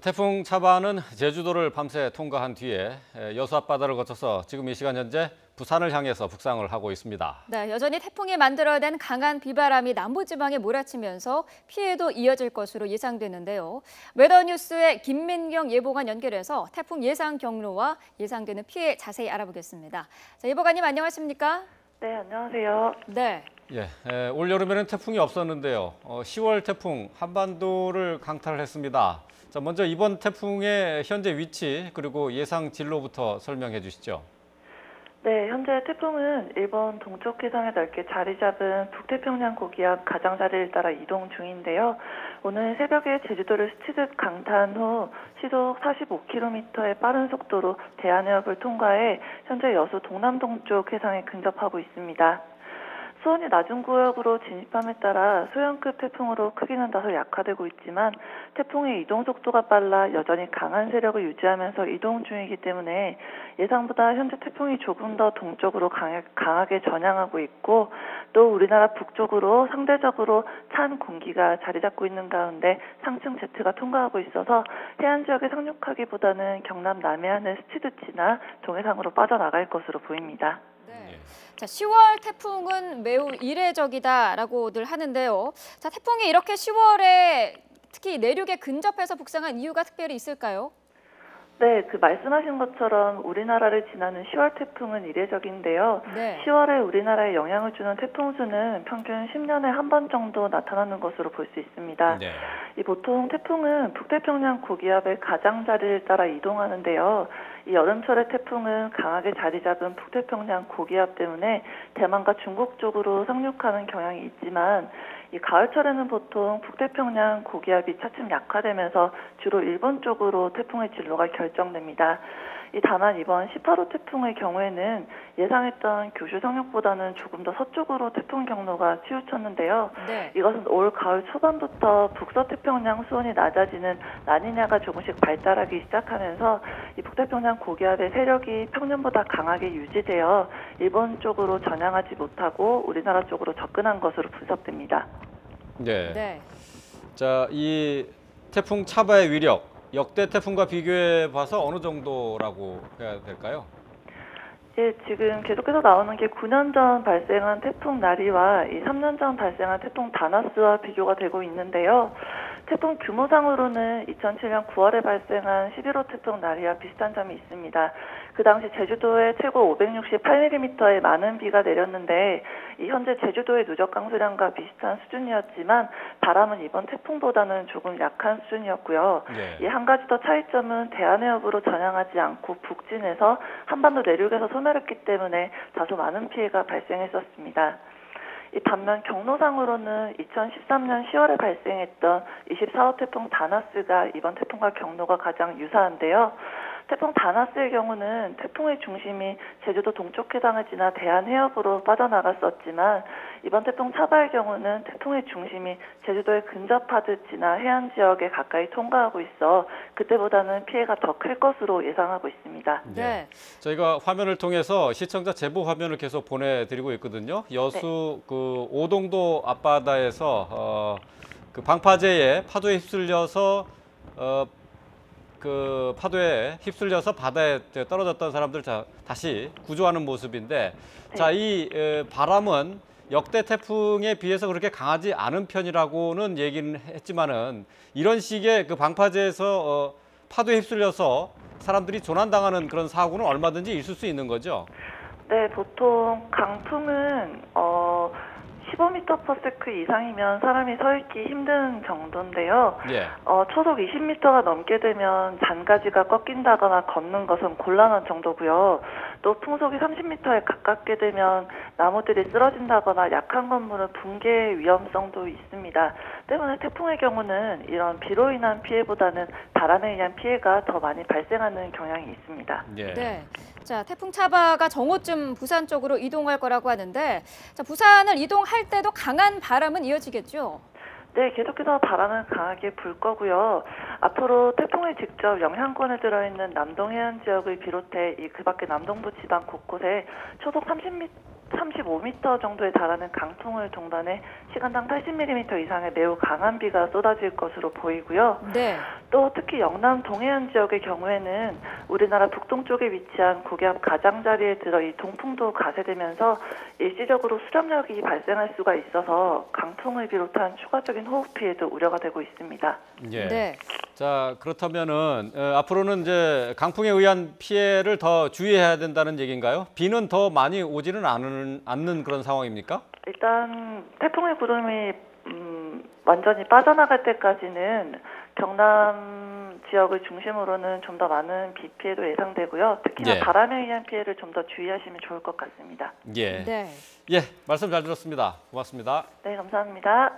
태풍 차바는 제주도를 밤새 통과한 뒤에 여수 앞바다를 거쳐서 지금 이 시간 현재 부산을 향해서 북상을 하고 있습니다. 네, 여전히 태풍이 만들어낸 강한 비바람이 남부지방에 몰아치면서 피해도 이어질 것으로 예상되는데요. 웨더뉴스의 김민경 예보관 연결해서 태풍 예상 경로와 예상되는 피해 자세히 알아보겠습니다. 자, 예보관님 안녕하십니까? 네, 안녕하세요. 네. 올 여름에는 태풍이 없었는데요. 10월 태풍 한반도를 강타를 했습니다. 자, 먼저 이번 태풍의 현재 위치 그리고 예상 진로부터 설명해 주시죠. 네, 현재 태풍은 일본 동쪽 해상에 넓게 자리 잡은 북태평양 고기압 가장자리를 따라 이동 중인데요. 오늘 새벽에 제주도를 스치듯 강타한 후 시속 45km의 빠른 속도로 대한해협을 통과해 현재 여수 동남동쪽 해상에 근접하고 있습니다. 수온이 낮은 구역으로 진입함에 따라 소형급 태풍으로 크기는 다소 약화되고 있지만 태풍의 이동 속도가 빨라 여전히 강한 세력을 유지하면서 이동 중이기 때문에 예상보다 현재 태풍이 조금 더 동쪽으로 강하게 전향하고 있고 또 우리나라 북쪽으로 상대적으로 찬 공기가 자리 잡고 있는 가운데 상층 제트가 통과하고 있어서 해안 지역에 상륙하기보다는 경남 남해안을 스치듯 지나 동해상으로 빠져나갈 것으로 보입니다. 네. 자, 10월 태풍은 매우 이례적이다라고들 하는데요. 자, 태풍이 이렇게 10월에 특히 내륙에 근접해서 북상한 이유가 특별히 있을까요? 네, 말씀하신 것처럼 우리나라를 지나는 10월 태풍은 이례적인데요. 네. 10월에 우리나라에 영향을 주는 태풍 수는 평균 10년에 한 번 정도 나타나는 것으로 볼 수 있습니다. 네. 보통 태풍은 북태평양 고기압의 가장자리를 따라 이동하는데요. 이 여름철의 태풍은 강하게 자리 잡은 북태평양 고기압 때문에 대만과 중국 쪽으로 상륙하는 경향이 있지만 이 가을철에는 보통 북태평양 고기압이 차츰 약화되면서 주로 일본 쪽으로 태풍의 진로가 결정됩니다. 다만 이번 18호 태풍의 경우에는 예상했던 교슈 상륙보다는 조금 더 서쪽으로 태풍 경로가 치우쳤는데요. 네. 이것은 올 가을 초반부터 북서태평양 수온이 낮아지는 라니냐가 조금씩 발달하기 시작하면서 이 북태평양 고기압의 세력이 평년보다 강하게 유지되어 일본 쪽으로 전향하지 못하고 우리나라 쪽으로 접근한 것으로 분석됩니다. 네. 네. 자, 이 태풍 차바의 위력 역대 태풍과 비교해 봐서 어느 정도라고 해야 될까요? 예, 지금 계속해서 나오는 게 9년 전 발생한 태풍 나리와 이 3년 전 발생한 태풍 다나스와 비교가 되고 있는데요. 태풍 규모상으로는 2007년 9월에 발생한 11호 태풍 나리와 비슷한 점이 있습니다. 그 당시 제주도에 최고 568mm의 많은 비가 내렸는데 현재 제주도의 누적 강수량과 비슷한 수준이었지만 바람은 이번 태풍보다는 조금 약한 수준이었고요. 네. 한 가지 더 차이점은 대한해협으로 전향하지 않고 북진해서 한반도 내륙에서 소멸했기 때문에 다소 많은 피해가 발생했었습니다. 반면 경로상으로는 2013년 10월에 발생했던 24호 태풍 다나스가 이번 태풍과 경로가 가장 유사한데요. 태풍 다나스의 경우는 태풍의 중심이 제주도 동쪽 해상을 지나 대한해협으로 빠져나갔었지만 이번 태풍 차바의 경우는 태풍의 중심이 제주도에 근접하듯 지나 해안 지역에 가까이 통과하고 있어 그때보다는 피해가 더 클 것으로 예상하고 있습니다. 네. 저희가 화면을 통해서 시청자 제보 화면을 계속 보내드리고 있거든요. 여수 그 오동도 앞바다에서 그 방파제에 파도에 휩쓸려서 그 파도에 휩쓸려서 바다에 떨어졌던 사람들 다시 구조하는 모습인데, 네. 자, 이 바람은 역대 태풍에 비해서 그렇게 강하지 않은 편이라고는 얘기는 했지만은 이런 식의 그 방파제에서 파도에 휩쓸려서 사람들이 조난당하는 그런 사고는 얼마든지 있을 수 있는 거죠. 네, 보통 강풍은 15m/s 이상이면 사람이 서 있기 힘든 정도인데요. 예. 초속 20m가 넘게 되면 잔가지가 꺾인다거나 걷는 것은 곤란한 정도고요. 또 풍속이 30m에 가깝게 되면 나무들이 쓰러진다거나 약한 건물은 붕괴 위험성도 있습니다. 때문에 태풍의 경우는 이런 비로 인한 피해보다는 바람에 의한 피해가 더 많이 발생하는 경향이 있습니다. 예. 네. 자, 태풍 차바가 정오쯤 부산 쪽으로 이동할 거라고 하는데, 자, 부산을 이동할 때도 강한 바람은 이어지겠죠? 네, 계속해서 바람은 강하게 불 거고요. 앞으로 태풍이 직접 영향권에 들어있는 남동 해안 지역을 비롯해 그 밖에 남동부 지방 곳곳에 초속 35m 정도에 달하는 강풍을 동반해 시간당 80mm 이상의 매우 강한 비가 쏟아질 것으로 보이고요. 네. 또 특히 영남 동해안 지역의 경우에는 우리나라 북동쪽에 위치한 고기압 가장자리에 들어 이 동풍도 가세되면서 일시적으로 수렴력이 발생할 수가 있어서 강풍을 비롯한 추가적인 호흡 피해도 우려가 되고 있습니다. 예. 네. 자, 그렇다면은 앞으로는 이제 강풍에 의한 피해를 더 주의해야 된다는 얘기인가요? 비는 더 많이 오지는 않는 그런 상황입니까? 일단 태풍의 구름이 완전히 빠져나갈 때까지는 경남 지역을 중심으로는 좀 더 많은 비 피해도 예상되고요. 특히나 예. 바람에 의한 피해를 좀 더 주의하시면 좋을 것 같습니다. 예. 네. 예, 말씀 잘 들었습니다. 고맙습니다. 네, 감사합니다.